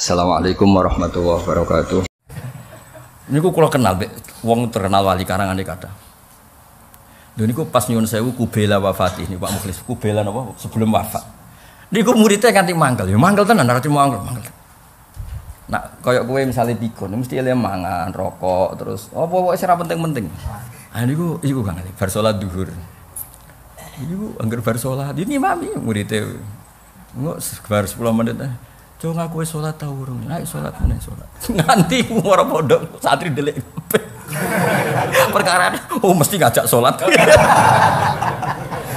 Assalamualaikum warahmatullahi wabarakatuh. Niku kula kenal wong terkenal wali karangan iki kathah. Lha niku pas nyuwun sewu Kubela wafat ini Pak Mukhlis. Kubela napa sebelum wafat. Niku muridnya nganti mangkel. Ya mangkel tenan ora cuma mangkel. Nak koyo kowe misale pikun mesti ele mangan, rokok terus apa wae sing ora penting-penting. Ah niku iku Kang Ali bar salat zuhur. Iku angger bar salat ini mami muridnya. Engko bar 10 menit. Cung aku wis salat ta urung? Ayo salat meneh salat. Nganti ora pondok santri delik. Perkara mesti ngajak salat.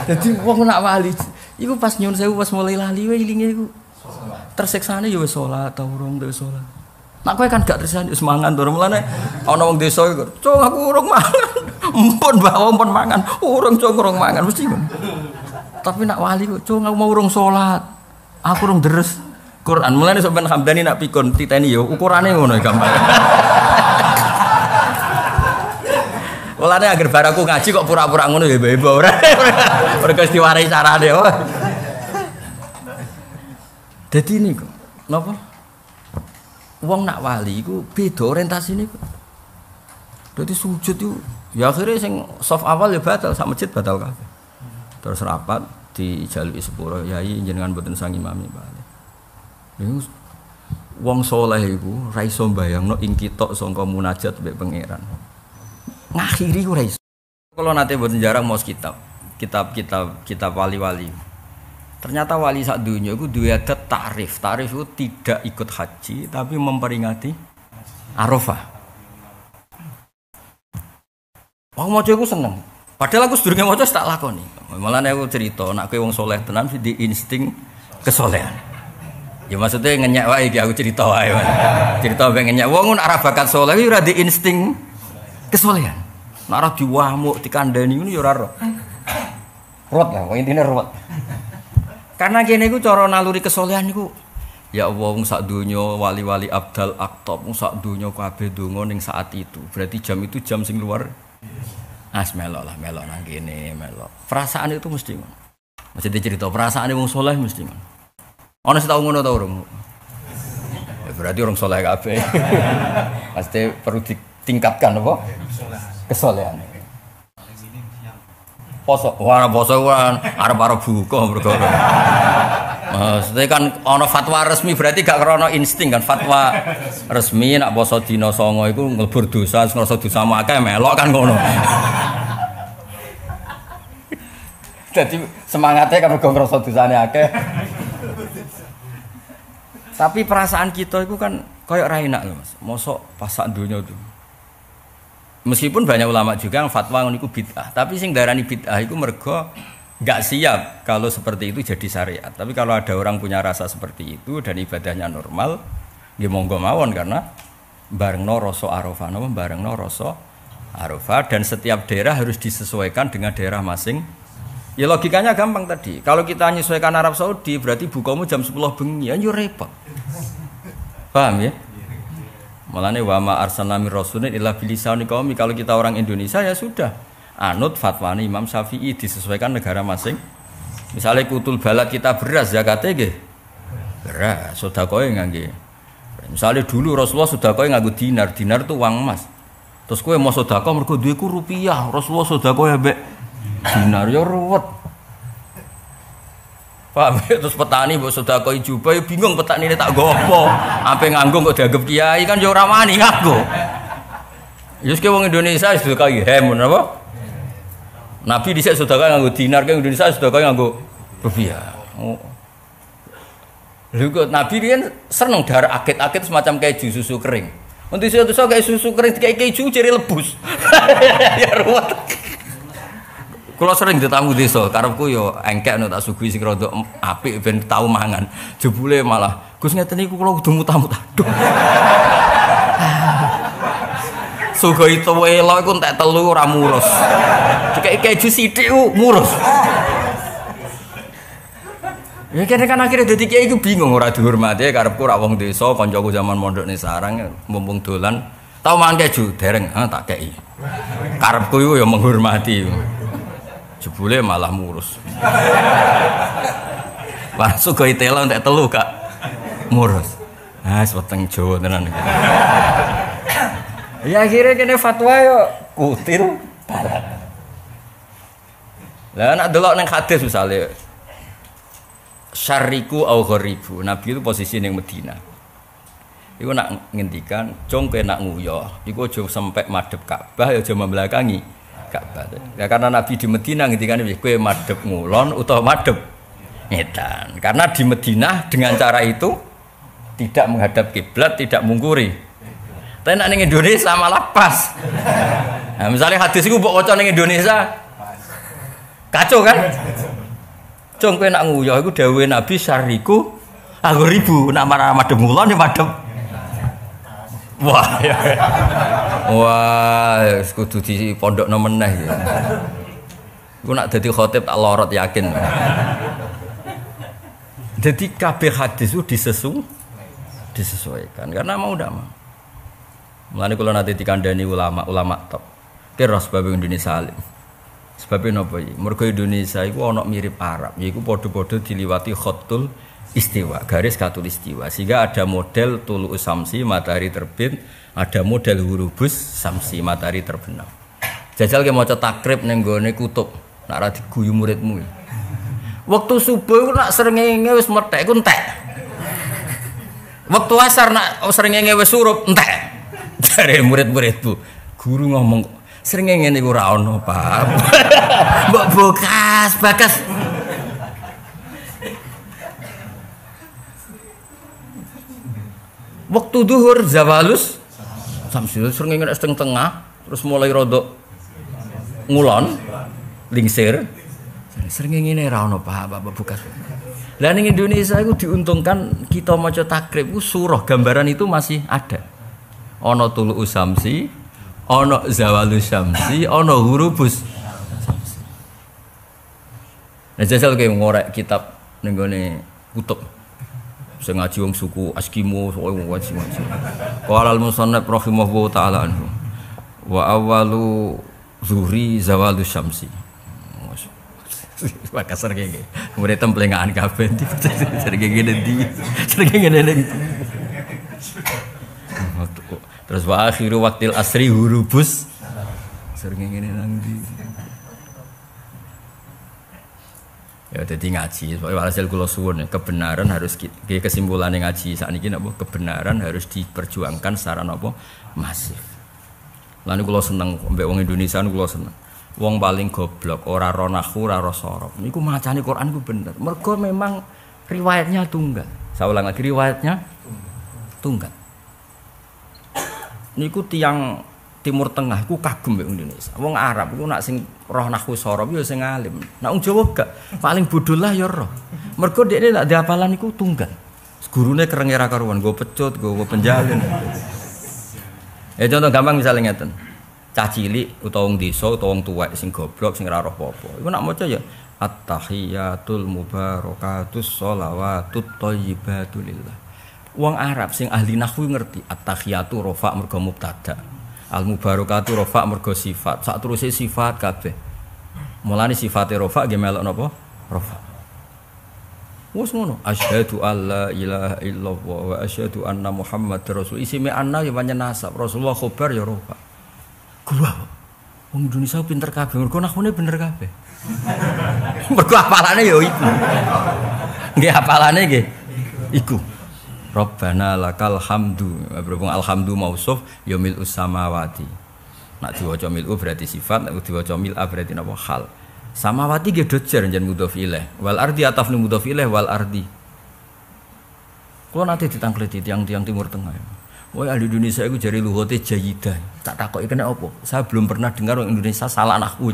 Dadi wong nak wali iku pas nyuwun sewu pas mulai lali wae ilinge iku. Tersiksane ya wis salat ta urung wis salat. Nak kowe kan gak tersiksane wis mangan to mulane ana wong desa iku. Cung aku urung mangan. Empun mbak empun mangan. Urung cung urung mangan mesti ngono. Tapi nak wali kok cung aku mau urung salat. Aku urung deres Quran. Mulane sampean Hamdani nak pikun titeni yo ukurane ngono gampang. Mulane agar bar aku ngaji kok pura-pura ngono ya hebo ora. Mergo diwarai carane. Dadi niku napa? Wong nak wali iku beda orientasine kok. Dadi sujud iku ya akhire sing saf awal ya batal sak masjid batal kabeh. Terus rapat dijaluki sepuro yai jenengan mboten sang imami Pak. Niku wong saleh iku ra iso mbayangno ing kitok sangka munajat mbek pangeran. Ngakhiri ora iso. Kula nate mboten jarang maos kitab wali-wali. Ternyata wali sak donya iku duwe adat takrif. Takrif itu tidak ikut haji tapi memperingati Arafah. Wong maca iku seneng. Padahal aku sedurunge maca tak lakoni. Malane aku cerita nek kowe wong saleh tenan di insting kesolehan. Ya maksudnya ngenyek wae iki aku cerita wae. Cerita ben ngenyek wong nek ora bakat saleh ora di insting kesolehan. Nek ora diwamuk dikandani ngono ya ora ro. Ruwet lah, intine ruwet. Karena kene iku cara naluri kesolehan niku ya Allah wong sak donya wali-wali abdal aktab wong sak donya kabeh donga ning saat itu. Berarti jam itu jam sing luar. Melok lah, melok nang kene, melok. Perasaan itu mesti ngono. Mesti cerita perasaane wong saleh mesti ngono. Ana sing tau ngono ta urung? Ya berarti orang saleh kabeh. Pasti perlu ditingkatkan apa? Kesolehan. Poso, ora poso ora arep-arep buka mergo. Maksudnya kan ana fatwa resmi berarti gak krana insting kan fatwa resmi nek poso dina 9 iku nglebur dosa, ngrasa dosa akeh melok kan ngono. Jadi semangatnya kan mergo ngrasa dosane akeh. Tapi perasaan kita itu kan kayak ra enak lho Mas. Mosok pas sak donya itu. Meskipun banyak ulama juga yang fatwa niku bid'ah, tapi sing darani bid'ah iku mergo enggak siap kalau seperti itu jadi syariat. Tapi kalau ada orang punya rasa seperti itu dan ibadahnya normal, nggih monggo mawon karena barengno rasa Arafah, napa barengno rasa Arafah dan setiap daerah harus disesuaikan dengan daerah masing. Ya logikanya gampang tadi. Kalau kita menyesuaikan Arab Saudi berarti bukamu jam 10 bengi, ya repot. Paham ya? Mulane wa ma arsalna mir rasulin illa bilisani qaumi. Kalau kita orang Indonesia ya sudah anut fatwane Imam Syafi'i disesuaikan negara masing. Misalnya kutul balad kita beras zakate nggih. Beras, sedekahe ngangge. Misalnya dulu Rasulullah sedekahe nganggo dinar. Dinar itu uang emas. Terus kowe mau sedekah mergo duweku rupiah, Rasulullah sedekahe mbek dinar ya ruwet. Pak terus petani mbok sedekah jubah ya bingung petanine tak nggo apa. Ampe nganggo kok dianggap kiai kan ya ora wani nganggo. Ya wis ke wong Indonesia sedekah hem napa? Nabi dhisik sedekah nganggo dinar, ke Indonesia sedekah nganggo rupiah. Lha kok Nabi riyen seneng darah akit-akit semacam keju susu kering. Nanti suatu kayak susu kering kayak keju ciri lebus. Ya ruwet. Kalau sering ditamu desa, karepku yo engkek no tak sugih sing rada apik ben tau mangan. Jebule malah Gus ngeten niku kula kudu mutamut. Aduh. Sugih itu elok iku entek telu ora murus. Dikek keju sithik murus. Ya kene kan akhirnya dadi kiai iku bingung ora dihormati karepku ora wong desa kancaku zaman mondok ning sarang mumpung dolan tau mangan keju dereng tak kei. Karepku iku ya menghormati. Jebule malah murus. Langsung gawe telo entek telu Kak. Murus. Weteng Jawa tenan. Ya akhirnya kene fatwa yo kutil balat. Lah nek delok ning hadis misale syariku au gharibu. Nabi itu posisi ning Madinah. Iku nak ngendikan, "Cung kowe nak nguyoh, iku aja sempek madhep Ka'bah ya aja membelakangi Ka'bah." Ya karena Nabi di Madinah ngendikane kowe madhep ngulon utawa madhep ngetan. Karena di Madinah dengan cara itu tidak menghadap kiblat, tidak mungkuri. Tapi nek ning Indonesia malah pas. Nah, misalnya hadis iku mbok waca ning Indonesia kacau kan? Cung kowe nak nguyuh iku dawuhe Nabi syariku aku ribu nak marah madhep ngulon ya madhep. Wah. Wah, kudu di pondokno meneh iki. Iku nak dadi khatib tak lorot yakin. Jadi kabeh hadis itu disesuaikan karena mau ndak mau. Mulane kula nate dikandani ulama top. Kira sebab Indonesia alim. Sebabnya napa iki? Mergo Indonesia iku ana mirip Arab, yaiku padha-padha diliwati khatul istiwa, garis khatulistiwa. Sehingga ada model tulu samsi matahari terbit, ada model hurubus samsi matahari terbenam. Jajal ki maca takrib ning gone kutub, nak ra diguyu muridmu. Waktu subuh nak srengenge wis methek iku entek. Waktu asar nak srengenge wis surup entek. Dari murid-muridku, guru ngomong srengenge niku ora ono, Pak. Mbok bakas. Waktu duhur zawalus samsul srengenge nek setengah tengah terus mulai rodok ngulon lingsir. Srengenge ne ora ono, Pak, bekas. Lah ning Indonesia iku diuntungkan kita maca takrib ku surah gambaran itu masih ada. Ana tulu samsi, ana zawalus samsi, ana hurubus samsi. Nah jajal kowe ngorek kitab ning gone kutub. Sing ngaji wong suku Eskimo, wong ngaji. Qala al-musannaf rahimahullahu taala anhu. Wa awwalu zuhri zawalus samsi. Wah kasar kene. Murid templengaan kabeh sering ngene ndi. Sering ngene ndi. Terus wa akhiru waqtil asri hurubus sering ngene nang ndi. Ya dadi ngaji, pokoke hasil kula suwun kebenaran harus kesimpulan ngaji sakniki napa kebenaran harus diperjuangkan secara napa masif. Lan kula seneng mbek wong Indonesia kula seneng. Wong paling goblok ora ro nahwu ora ro sorof. Niku macane Quran ku bener. Mergo memang riwayatnya tunggal. Saya ulang lagi riwayatnya tunggal. Niku tiyang Timur Tengah iku kagum mbek Indonesia. Wong Arab iku nak sing roh nahwu sorof ya sing alim. Nak wong Jawa gak paling bodho lah ya roh. Mergo dekne nak diapalan iku tunggal. Gurune kerenge ra karuan, nggo pecut, nggo penjalin. Contoh gampang misalnya ngeten. Cah cilik utawa wong desa utawa wong tuwek sing goblok sing ora roh apa-apa. Iku nak maca ya at-tahiyatul mubarakatus sholawatut thayyibatu lillah. Wong Arab sing ahli nahwu ngerti at-tahiyatu rafa mergo mubtada. Al-mubarakatu rafa mergo sifat. Sak teruse sifat kabeh. Mulane sifate rafa nggih melok napa? Rafa. Wes ngono. Asyhadu alla ilaha illallah wa asyhadu anna Muhammadar rasul. Isime anna ya pancen nasab. Rasulullah khobar ya rafa. Gua, wong Indonesia pinter kabeh, mergo nahune bener kabeh. Mergo hafalane ya iku. Nggih hafalane nggih iku. Rabbana lakal hamdu. Berhubung alhamdu mausuf ya mil'us samawati. Nak diwaca mil'u berarti sifat, nek diwaca mil'a berarti napa hal. Samawati nggih dojer jan mudhof ilaih. Wal ardi atafnu mudhof ilaih wal ardi. Kulo nate ditangkleti tiang-tiang Timur Tengah. Wah ahli Indonesia itu jari luhote jayidah. Tak takoki kena apa? Saya belum pernah dengar orang Indonesia salah nahwu.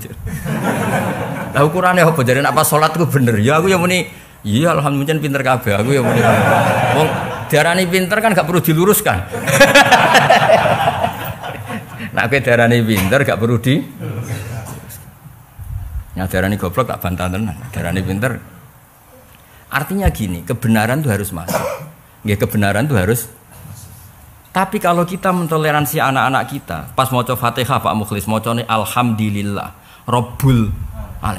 Lah ukurane apa jare nek pas salat ku bener. Ya aku ya muni, iya alhamdulillah pinter kabeh aku ya muni. Wong diarani pinter kan gak perlu diluruskan. Nek kowe diarani pinter gak perlu di Nek diarani goblok tak bantah tenan. Diarani pinter. Artinya gini, kebenaran itu harus masuk. Nggih kebenaran itu harus. Tapi kalau kita mentoleransi anak-anak kita, pas maca Fatihah Pak Mukhlis macane alhamdulillah Rabbul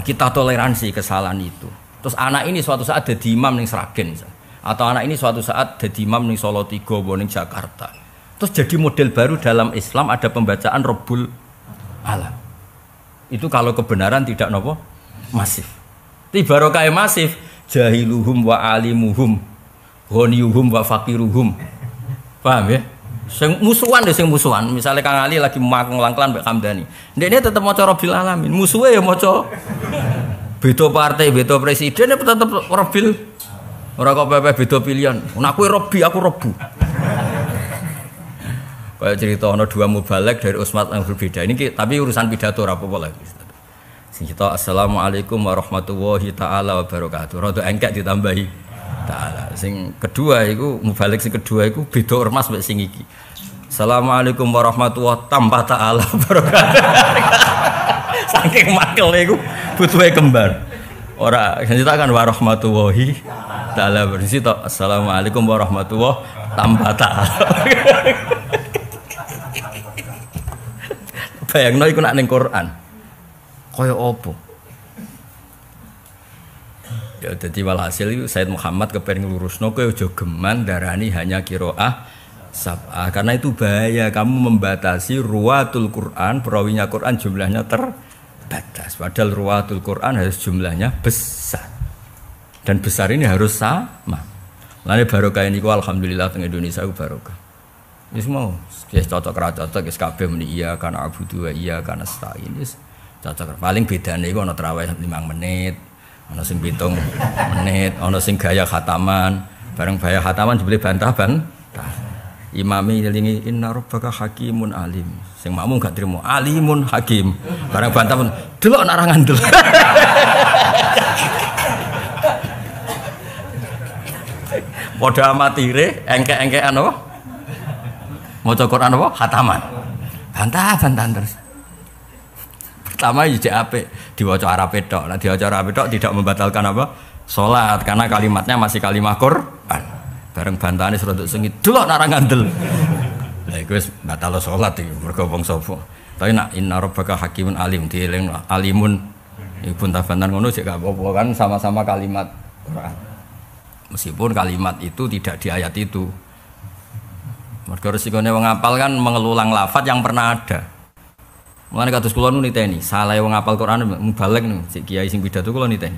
kita toleransi kesalahan itu. Terus anak ini suatu saat ada di imam ning Sragen. Atau anak ini suatu saat jadi imam ning Solo 3 ning Jakarta. Terus jadi model baru dalam Islam ada pembacaan Rabbul Alam. Itu kalau kebenaran tidak nopo masif. Tapi barokah masif jahiluhum wa alimuhum ghaniyuhum wa faqiruhum. Paham ya? Sing musuhan deh sing musuhan. Misalnya Kang Ali lagi mangklan Mbak Hamdani. Ndekne tetep maca Rabbil Alamin. Musuhe ya maca beda partai, beda presiden ya tetep Rabbil. Ora kok pepe beda pilihan. Aku Robi, aku Rebu. Kayak cerita ana dua mubalek dari usmat yang berbeda. Ini tapi urusan pidato ora apa-apa lagi. Sing kita assalamualaikum warahmatullahi taala wabarakatuh. Rada engkek ditambahi taala. Sing kedua iku mubalek sing kedua iku beda ormas mek sing iki. Assalamualaikum warahmatullahi tambah taala wabarakatuh. Saking makele iku butuhe kembar. Ora ceritakan warahmatullahi taala bersih tok assalamualaikum warahmatullahi tambah taala. Bayangno iku nak ning Quran. Kaya apa? Ya dadi walhasil itu Said Muhammad kepengin nglurusno kowe aja geman darani hanya qiraah sab'ah karena itu bahaya kamu membatasi ruwatul Quran, perawinya Quran jumlahnya terbatas. Padahal ruwatul Quran harus jumlahnya besar. Dan besar ini harus sama. Lalu barokah ini alhamdulillah teng Indonesia ku barokah. Wis mau, wis cocok ra cocok wis kabeh muni iya kana abudu wa iya kana stain wis cocok. Paling bedane iku ana traweh 5 menit, ana sing 7 menit, ana sing gaya khataman. Bareng gaya khataman jebule bantah-bantah. Imami ngelingi inna rabbaka hakimun alim. Sing makmum gak trimo alimun hakim. Bareng bantah pun delok nak ra ngandel. Padha amatire engke-engkean apa? Maca Quran apa? Khataman. Bantah-bantah terus. Pertama ya apik diwaca Arabe tok. Nek diwaca Arabe tok tidak membatalkan apa? Salat karena kalimatnya masih kalimat Quran. Bareng bantahane serodok sengit. Delok nak ra ngandel. Lah iku wis batal salat iki mergo wong sapa. Tapi nak inna rabbaka hakimun alim dieling alimun iku bantah-bantah ngono sik gak apa-apa kan sama-sama kalimat Quran. Meskipun kalimat itu tidak di ayat itu. Mergo resikone wong ngapal kan mengelulang lafaz yang pernah ada. Mulane kados kula nu niteni, salah wong ngapal Quran mubalek niku, sik kiai sing pidato kula niteni.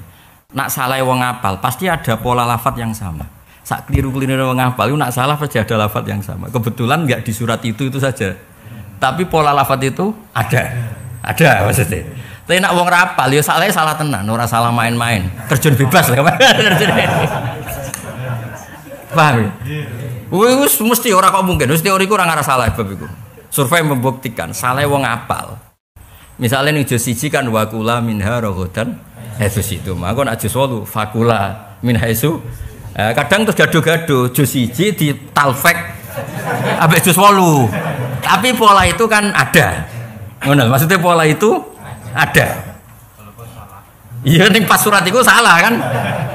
Nak salah wong ngapal pasti ada pola lafaz yang sama. Sak kliru-klirune wong ngapal iku nak salah pasti ada lafaz yang sama. Kebetulan enggak di surat itu saja. Tapi pola lafaz itu ada. Ada maksudnya. Tapi nak wong rapal ya salah tenan, ora salah main-main. Terjun bebas lah. Paham? Wis mesti ora kok mungkin, wis teoriku ora ngarah salah bab iku. Survei membuktikan salah wong apal. Misalnya ning juz 1 kan waqula minha raghadan haitsu itu. Maka nek juz 8 faqula min haitsu. Kadang terus gaduh-gaduh juz 1 di talfek ambek juz 8. Tapi pola itu kan ada. Ngono, maksudnya pola itu ada. Iya ning pas surat itu salah kan.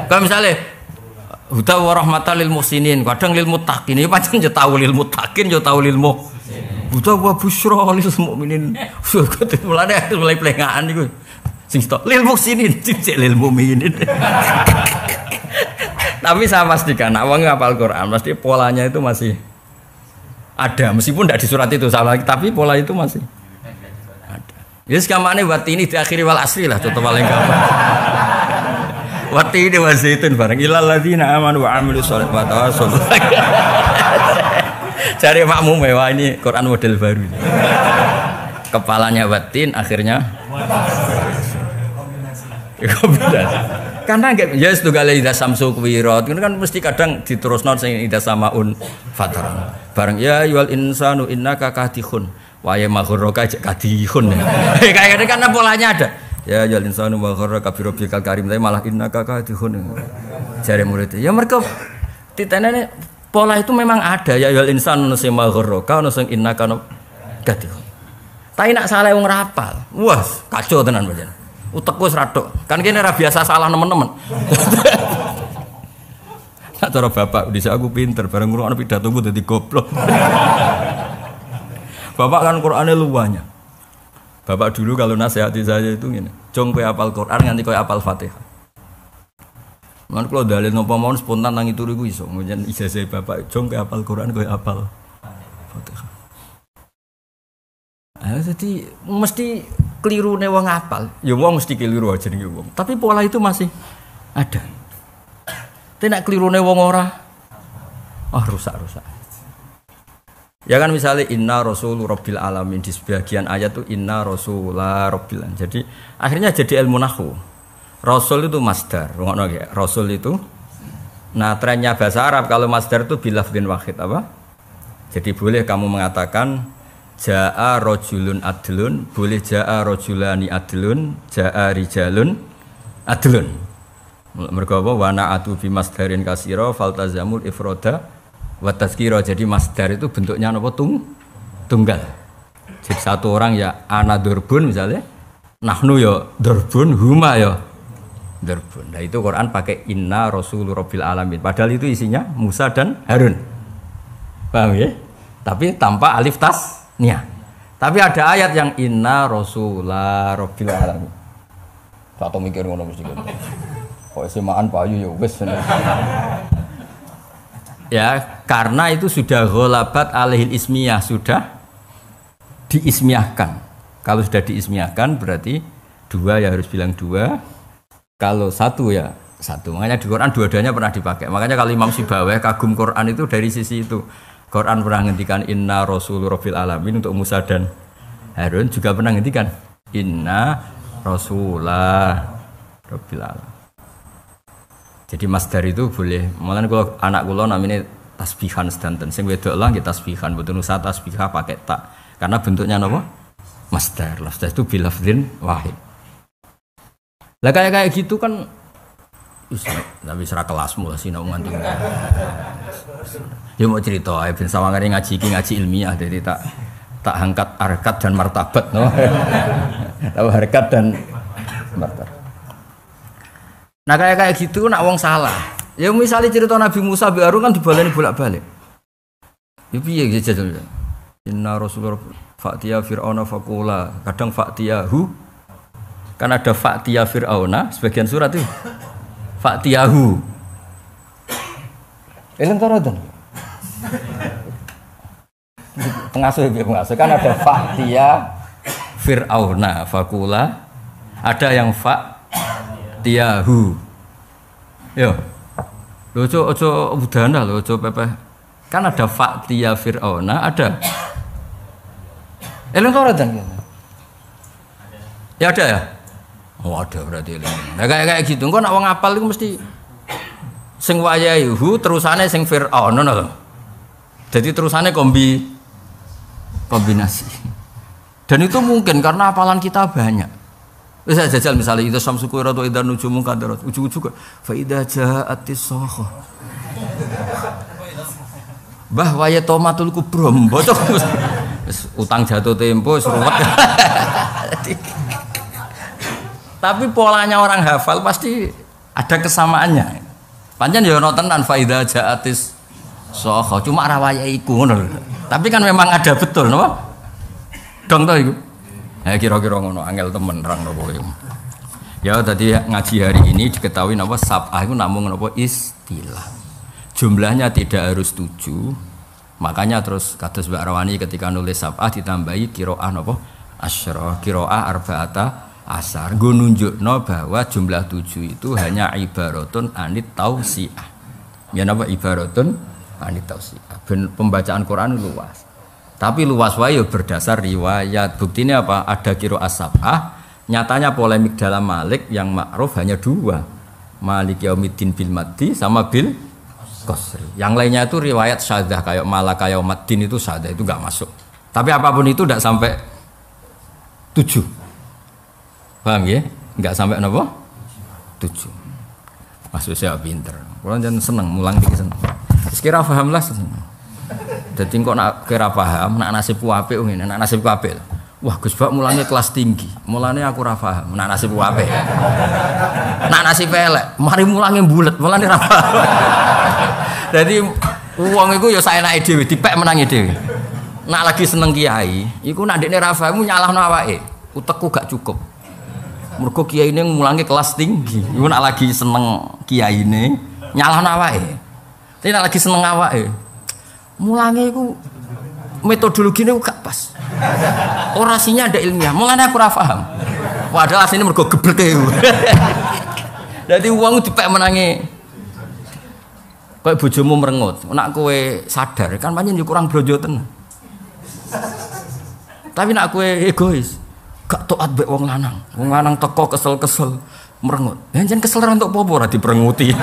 Kalau misalnya huda wa rahmatan lil muhsinin, kadang lil muttaqin. Iki pancen yo tau lil muttaqin yo tau lil huda wa busyra lil mukminin. Mulai plengaan iku. Sing tok lil muhsinin, cek lil mukminin. Tapi saya pastikan nek wong ngapal Quran pasti polanya itu masih ada meskipun tidak di surat itu salah, tapi pola itu masih ada. Yes kamane wati ini di akhiri wal asri lah contoh paling gampang. Wati ini wazaitun bareng ilal ladzina amanu wa amilus sholihati wa tawassaw. Cari makmum mewah ini Quran model baru. Kepalanya watin akhirnya kombinasi. Karena enggak ya setunggal ida samsu kuwirat kan mesti kadang diterusno sing ida samaun fatran. Bareng ya yual insanu innaka kadihun. Wa ya maghurraka kadihun. Kayak karena polanya ada. Ya yual insanu wa gharraka bi rabbikal karim tapi malah innaka kadihun. Jare murid. Ya mergo titenene pola itu memang ada ya yual insanu sing maghurraka ono sing innaka kadihun. Tapi nak salah wong rapal. Wah, kacau tenan pancen. Utekku wis radok. Kan kene ora biasa salah nemen-nemen. Nak cara bapak dhisik aku pinter bareng ngrungokno pidatoku dadi goblok. Bapak kan Qur'ane luwanya. Bapak dulu kalau nasihati saya itu ngene, "Jong kowe hafal Qur'an nganti kowe hafal Fatihah." Man kalau dalil nopo mawon spontan nang turu iku iso. Njen ijazah bapak jong ke hafal Quran kowe hafal Fatihah. Jadi mesti keliru nih wong hafal. Ya wong mesti keliru aja nih wong. Tapi pola itu masih ada. Tapi nek keliru nih wong ora, rusak. Ya kan misalnya inna rasul rabbil alamin di sebagian ayat tuh inna rasula rabbil alamin. Jadi akhirnya jadi ilmu nahwu. Rasul itu masdar, ngono ya. Rasul itu. Nah, trennya bahasa Arab kalau masdar itu bilafdin wahid apa? Jadi boleh kamu mengatakan jaa rajulun adlun, boleh jaa rajulani adlun, jaa rijalun adlun. Mergo apa? Wa na'atu bi masdarin kasira faltazamul ifrada wa tazkira. Jadi masdar itu bentuknya apa? Tunggal. Jadi satu orang ya ana durbun misalnya, nahnu ya durbun, huma ya durbun. Nah itu Quran pakai inna rasulur rabbil alamin. Padahal itu isinya Musa dan Harun. Paham ya? Tapi tanpa alif tasnya. Tapi ada ayat yang inna rasular rabbil alamin. Satu mikir ngono mesti gitu. Kok semaan payu ya wis. Ya, karena itu sudah ghalabat alaihil ismiyah, sudah diismiyahkan. Kalau sudah diismiyahkan berarti dua ya harus bilang dua. Kalau satu ya satu. Makanya di Quran dua-duanya pernah dipakai. Makanya kalau Imam Sibawayh kagum Quran itu dari sisi itu. Quran pernah ngendikan inna rasulur rabbil alamin untuk Musa dan Harun, juga pernah ngendikan inna rasulah rabbil alamin. Jadi masdar itu boleh. Mulane kalau anak kula namanya tasbihan sedanten. Sing wedok lah nggih tasbihan, mboten usah tasbihah pakai tak. Karena bentuknya napa? Masdar. Masdar itu bilafdin wahid. Lah kayak gitu kan tapi serah kelasmu lah sih nang nganti. Ya mau cerita ae ben sawangane ngaji ilmiah jadi tak angkat harkat dan martabat no. Tahu harkat dan martabat. Nah kayak gitu nak wong salah. Ya misalnya cerita Nabi Musa bi Harun kan dibaleni bolak-balik. Ya piye jajal. Inna rasulullah fa'tiya fir'auna faqula, kadang fa'tiyahu. Kan ada fa'tiya fir'auna, sebagian surat itu fa'tiyahu. Eleng torodan. Pengasuh kan ada fa'tiya fir'auna faqula, ada yang fa'tiyahu. Yo. Lho ojo budana lho ojo pepeh. Kan ada fa'tiya fir'auna, ada. Eleng torodan. Ya ada ya? Oh ada berarti eleng. Nah kayak gitu. Engko nek wong apal iku mesti sing wayahu terusane sing Firaun ngono lho. Jadi terusane kombinasi. Dan itu mungkin karena hafalan kita banyak. Wis jajal misalnya itu samsuku ratu idan nujumu kadarat ujug-ujug fa idza ja'atis sakha. Bah waya tomatul kubrom bocok. Utang jatuh tempo seruwet. Tapi polanya orang hafal pasti ada kesamaannya. Pancen ya ono tenan faida jaatis sokho, cuma rawaya iku ngono. Tapi kan memang ada betul napa? Dong to iku. Ya kira-kira ngono angel temen nerangno kowe. Ya tadi ngaji hari ini diketahui napa sab'ah iku namung napa istilah. Jumlahnya tidak harus 7. Makanya terus kados Mbak Rawani ketika nulis sab'ah ditambahi qiraah napa? Asyra, qiraah arba'ata asar. Gue nunjukno bahwa jumlah 7 itu hanya ibaratun anit tausiah. Ya napa ibaratun anit tausiah. Pembacaan Quran luas. Tapi luas wae berdasar riwayat. Buktinya apa? Ada qiraah sab'ah. Nyatanya polemik dalam Malik yang ma'ruf hanya 2. Malik Yaumiddin bil maddi sama bil qasri. Yang lainnya itu riwayat syadzah kayak Malaka Yaumiddin itu syadzah itu enggak masuk. Tapi apapun itu enggak sampai 7. Paham ya? Enggak sampai napa? 7. Maksud saya pinter. Kalau jangan seneng mulang dikit seneng. Sekira paham lah seneng. Jadi kok nak kira paham, nak nasibku apik ngene, nak nasibku apik. Wah, Gus Bak mulane kelas tinggi. Mulane aku ora paham, nak nasibku apik. Nak nasib elek, mari mulange bulet, mulane ora paham. Jadi wong iku ya saenake dhewe, dipek menangi dhewe. Nak lagi seneng kiai, iku nak ndekne ra paham nyalahno awake. Utekku gak cukup. Mergo kiai ini mulangi kelas tinggi. Iku nak lagi seneng kiai ini nyalahno awake. Tapi nak lagi seneng awake. Mulangi iku metodologine gak pas. Orasinya ada ilmiah. Mulane aku ora paham. Padahal asline mergo gebleke. Dadi wong dipek menangi. Kayak bojomu merengut. Nak kowe sadar kan pancen yo kurang blojo tenan. Tapi nak kowe egois. Gak taat mbek wong lanang. Wong lanang teko kesel-kesel merengut. Ya jan kesel ra entuk apa-apa ora diperenguti.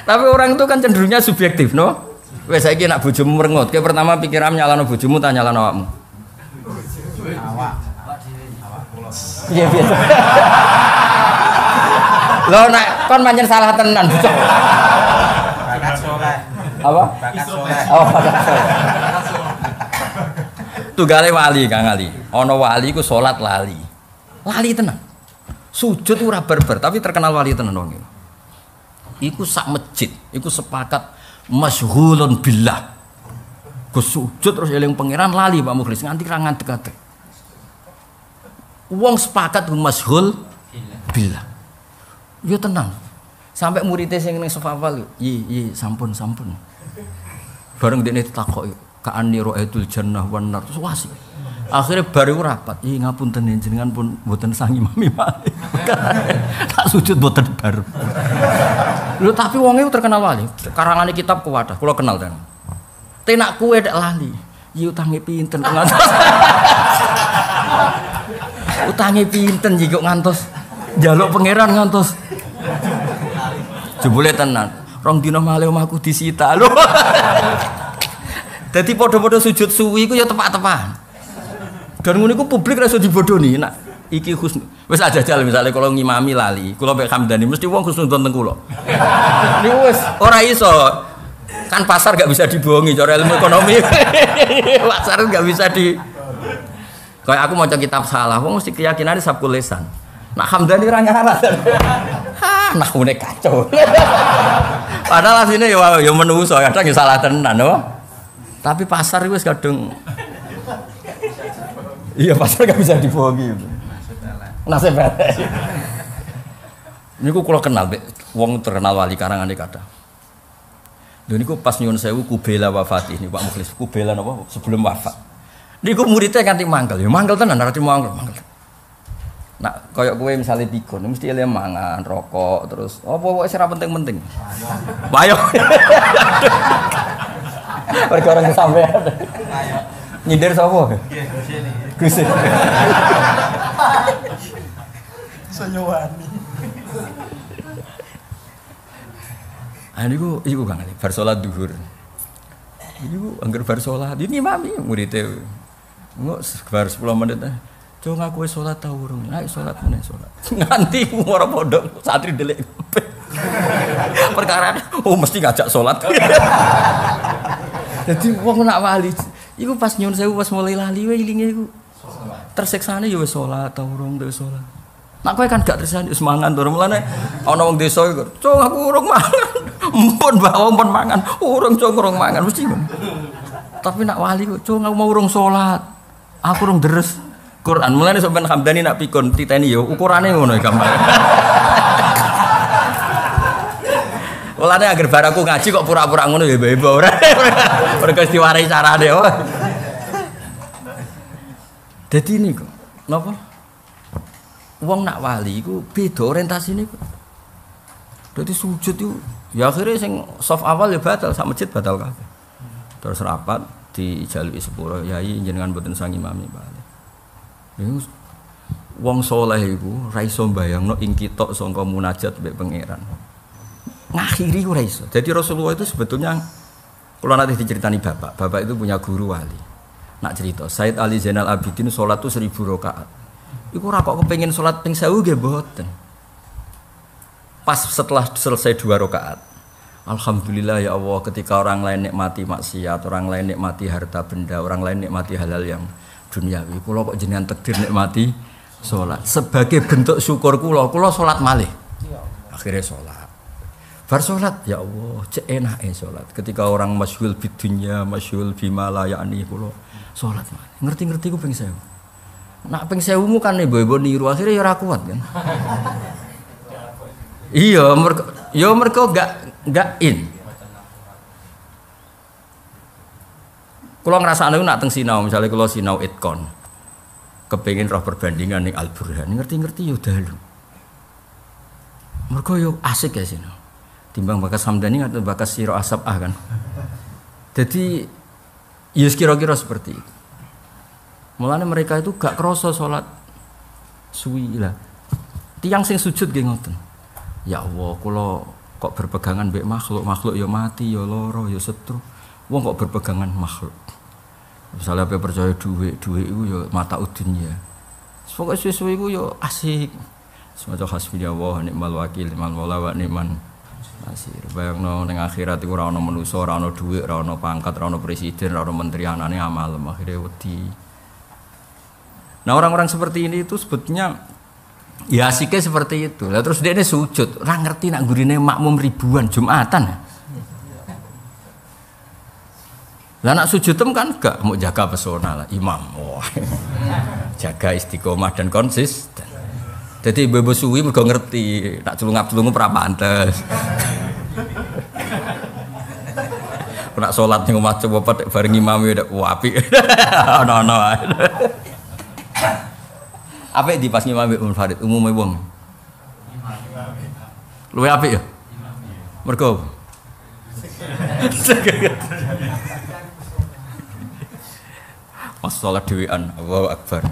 Tapi orang itu kan cenderungnya subjektif, no? Wes saiki nak bojomu merengut, kowe pertama pikiran nyalano bojomu ta nyalano awakmu? Awak. Iya biasa. Lho nek kon pancen salah tenan. Bakat soleh. Apa? Bakat soleh. Oh, bakat soleh. Tunggale wali Kang Ali. Ana wali iku salat lali. Lali tenan. Sujud ora barbar, tapi terkenal wali tenan wong iki. Iku sak masjid, iku sepakat masyghulun billah. Gus sujud terus eling pangeran lali Pak Mukhlis nganti ra ngadeg-adeg. Wong sepakat masyghul billah. Yo tenang. Sampai muridé sing ning Sofawal, "Yi, sampun." Bareng dekne ditakoki, "Ka'ani ra'aitul jannah wan nar." Terus wasi. Akhirnya baru rapat. Ngapunten jenengan pun mboten sang imami malih. Tak sujud mboten bar. Lho tapi wong e terkenal wali. Karangane kitab kuwadah, kula kenal ten. Tenak kuwe nek lali. Yi utange pinten ngantos. Utange pinten iki kok ngantos njaluk pangeran ngantos. Jebule tenan. Rong dina malih omahku disita lho. Dadi padha-padha sujud suwi iku ya tepak-tepakan. Dan ngono iku publik ra iso dibodoni. Nak iki husn. Wis ajajal misale kalau ngimami lali, kula mek Hamdani mesti wong husnudzon teng kula. Niku wis ora iso. Kan pasar gak bisa dibohongi cara ilmu ekonomi. Pasar gak bisa di kayak aku maca kitab salah, wong mesti keyakinane sabkul lisan. Nak Hamdani ra nyarat. Nah ngene kacau. Padahal asline ya menungso kadang ya salah tenan, no? Tapi pasar wis kadung iya pasal gak bisa dibohongi. Nasib elek. Niku kula kenal wong terkenal wali karangane kathah. Lho niku pas nyuwun sewu kubela wafat ini Pak Mukhlis. Kubela napa sebelum wafat. Niku muridnya kanthi mangkel. Ya mangkel tenan arep mangkel. Nak koyo kowe misale pikun mesti ele mangan, rokok terus apa wis ora penting-penting. Ayo. Perkara kesampean. Nyindir sapa? Gus. Sonyowani. Iku Kang Ali, bar salat zuhur. Iku angger bar salat, ini mami muridé. Engko bar 10 menit. Cung aku wis salat ta urung? Ayo salat meneh salat. Nganti ora pondok santri delik. Perkara mesti ngajak salat. Jadi wong nak wali iku pas nyuwun sewu pas mulai lali wae ilinge iku. Tersiksane ya wis salat ta urung wis salat. Nak kowe kan gak tersane wis mangan to mulane ana wong desa iku, "Cung aku urung mangan." Empun mbak wong pun mangan, urung cung urung mangan mesti. Tapi nak wali kok, "Cung aku mau urung salat." Aku urung deres Quran. Mulane sampean Hamdani nak pikun titeni yo ukurane ngono gambar. Mulane agar bar aku ngaji kok pura-pura ngono ya bebo ora. Mergo diwarai carane. Dadi niku, napa? Wong nak wali iku beda orientasine kok. Dadi sujud iku ya akhire sing soft awal ya batal, sak masjid batal kabeh. Terus rapat dijaluki sepuro, yai jenengan mboten sang imami bali. Niku wong saleh iku ra iso mbayangno ing kitok sangka munajat mbek pangeran. Ngakhiri ora iso. Jadi Rasulullah itu sebetulnya kalau nanti diceritani bapak itu punya guru wali. Nak cerita, Said Ali Zainal Abidin sholat itu 1000 rakaat. Iku ora kok kepengin sholat ping 1000 nggih mboten. Pas setelah selesai 2 rakaat. Alhamdulillah ya Allah ketika orang lain nikmati maksiat, orang lain nikmati harta benda, orang lain nikmati halal yang duniawi. Kula kok jenengan takdir nikmati sholat. Sebagai bentuk syukur kula sholat malih. Akhirnya sholat. Bar sholat, ya Allah, cek enake sholat. Ketika orang masyhul bidunya, masyhul bima la ya'ni kula sholat. Ngerti-ngerti ku ping 1000. Nak ping 1000 kan ibu-ibu niru akhirnya ya ora kuat kan. Iya, mereka enggak in. Kalau ngerasa nak teng sinau, misalnya kalau sinau itkon, kepengin roh perbandingan ning Al-Burhan, ngerti-ngerti yo dalu. Mereka yo asik ya sinau. Timbang bakas Hamdani atau bakas Siro Asabah kan. Jadi ya kira-kira seperti itu. Mulanya mereka itu gak kroso sholat suwi lah. Tiang sing sujud nggih ngoten. Ya Allah, kula kok berpegangan mbek makhluk ya mati ya lara ya setru. Wong kok berpegangan makhluk. Misalnya apa percaya duit itu ya mata udinnya. Pokoke suwe-suwe iku ya asik. Semoga hasbunallah ni'mal wakil, ni'mal maula wa ni'man nasir. Bayangno ning akhirat iku ora ana manusa, ora ana dhuwit, ora ana pangkat, ora ana presiden, ora ana menteri, anane amal akhire wedi. Nah orang-orang seperti ini itu sebetulnya ya asiknya seperti itu. Lah terus dia ini sujud, ora ngerti nak gurine makmum ribuan Jumatan. Lah nak sujud kan gak mau jaga pesona lah imam. Wah. Jaga istiqomah dan konsisten. Jadi ibu suwi mergo ngerti, nak celungap-celungup ora pantes. Nak salat ning omah cepet bareng imam ya apik. Ono-ono. Apik di pas ngimam mbek munfarid umume wong. Luwe apik ya? Mergo pas salat dhewean, Allahu Akbar.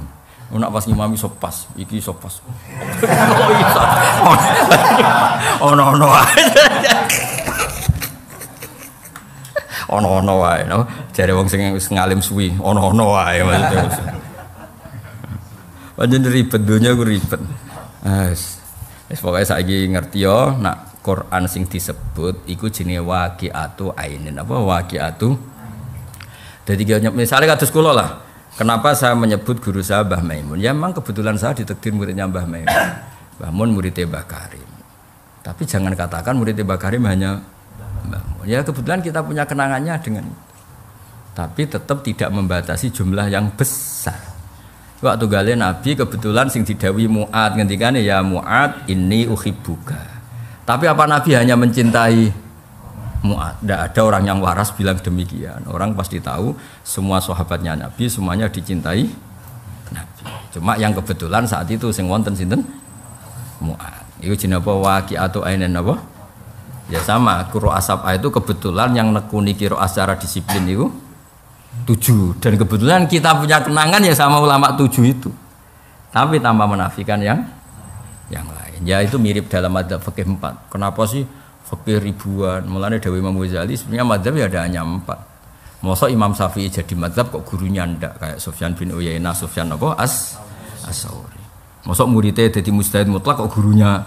Nak pas ngimami sopas, iki sopas. Oh iya. Ono-ono wae. Ono-ono wae, no. Jare wong sing wis ngalim suwi, ono-ono wae maksudnya. Panjen ribet dunia ku ribet. Wis pokoke saiki ngerti yo nak Quran sing disebut iku jenenge waqi'atu ainin. Apa waqi'atu? Dadi misalnya kados kula lah. Kenapa saya menyebut guru saya Mbah Maimun? Ya memang kebetulan saya ditakdir muridnya Mbah Maimun. Mbah Mun muridnya Mbah Karim. Tapi jangan katakan muridnya Mbah Karim hanya Mbah Mun. Ya kebetulan kita punya kenangannya dengan itu. Tapi tetap tidak membatasi jumlah yang besar. Waktu gale Nabi kebetulan sing didawi Mu'ad ngendikane ya Mu'ad inni uhibbuka. Tapi apa Nabi hanya mencintai Mu'ad? Tidak ada orang yang waras bilang demikian. Orang pasti tahu semua sahabatnya Nabi semuanya dicintai Nabi. Cuma yang kebetulan saat itu sing wonten sinten? Mu'ad. Iku jenenge apa waqi'atu ainen apa? Ya sama, qira asab'a itu kebetulan yang nekuni qira secara disiplin itu 7 dan kebetulan kita punya kenangan ya sama ulama 7 itu. Tapi tanpa menafikan yang lain. Ya itu mirip dalam madzhab fikih 4. Kenapa sih fikih ribuan? Mulane dawuh Imam Ghazali sebenarnya madzhab ya ada hanya 4. Mosok Imam Syafi'i jadi madzhab kok gurunya ndak kayak Sufyan bin Uyainah, Sufyan apa? As-Sauri. Mosok muridnya jadi mujtahid mutlak kok gurunya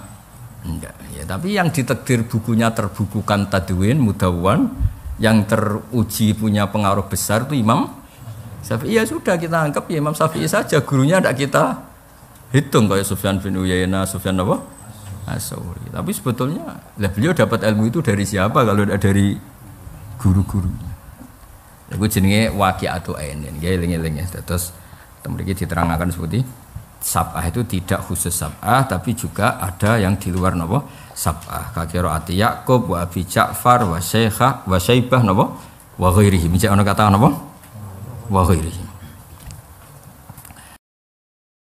ndak. Ya tapi yang ditakdir bukunya terbukukan Tadwin Mudawwan yang teruji punya pengaruh besar itu Imam Syafi'i. Ya sudah kita anggap ya Imam Syafi'i saja, gurunya tidak kita hitung kayak Sufyan bin Uyainah, Sufyan apa? As-Sauri. Tapi sebetulnya beliau dapat ilmu itu dari siapa kalau tidak dari guru-gurunya? Itu jenenge waqi'atu ainin. Nggih eling-eling ya. Terus mriki diterangkan seperti sab'ah itu tidak khusus sab'ah tapi juga ada yang di luar napa? Sab'ah kakiraati Yaqub wa Abi Ja'far wa Syekhah wa Syaibah napa wa ghairihi. Micak ana kata napa? Wa ghairihi.